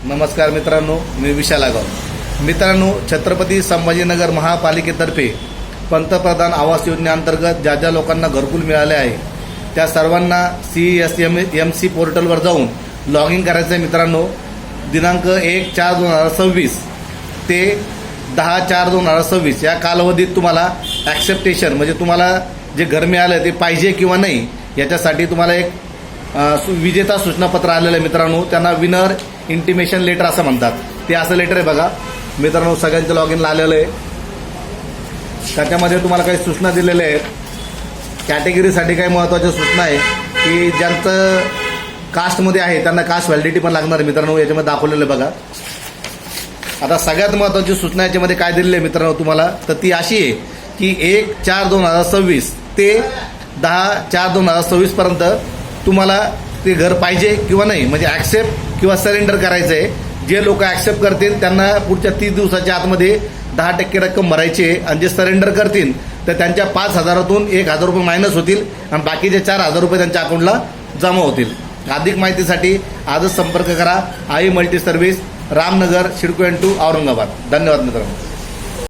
नमस्कार मित्रांनो, मी विशाल आगाव। मित्रांनो, छत्रपती संभाजीनगर महापालिकेतर्फे पंतप्रधान आवास योजनेअंतर्गत ज्या ज्या लोकांना घरकुल मिळाले आहे त्या सर्वांना CSMC पोर्टलवर जाऊन लॉग इन करायचं आहे। मित्रांनो, दिनांक 1/4/2026 ते 10/4/2026 या कालावधीत तुम्हाला ॲक्सेप्टेशन म्हणजे तुम्हाला जे घर मिळालं ते पाहिजे किंवा नाही याच्यासाठी तुम्हाला एक विजेता सूचनापत्र आलेलं आहे। मित्रांनो, त्यांना विनर इंटिमेशन लेटर असं म्हणतात। ते असं लेटर आहे बघा मित्रांनो, सगळ्यांचं लॉग इनला आलेलं आहे। त्याच्यामध्ये तुम्हाला काही सूचना दिलेल्या आहेत। कॅटेगरीसाठी काही महत्त्वाच्या सूचना आहे की ज्यांचं कास्टमध्ये आहे त्यांना कास्ट व्हॅलिडिटी पण लागणार आहे। मित्रांनो, याच्यामध्ये दाखवलेलं आहे बघा। आता सगळ्यात महत्त्वाची सूचना याच्यामध्ये काय दिलेली आहे मित्रांनो तुम्हाला, तर ती अशी आहे की 1/4/2026 ते 10/4/2026 पर्यंत तुम्हाला ते घर पाहिजे किंवा नाही म्हणजे ॲक्सेप्ट किंवा सरेंडर करायचं आहे। जे लोक ॲक्सेप्ट करतील त्यांना पुढच्या 30 दिवसाच्या आतमध्ये 10% रक्कम भरायची आहे आणि जे सरेंडर करतील तर त्यांच्या 5,000तून 1,000 रुपये मायनस होतील आणि बाकीचे 4,000 रुपये त्यांच्या अकाउंटला जमा होतील। अधिक माहितीसाठी आजच संपर्क करा। Aai multi service, Ramnagar, CIDCO N2, Aurangabad. धन्यवाद मित्रांनो।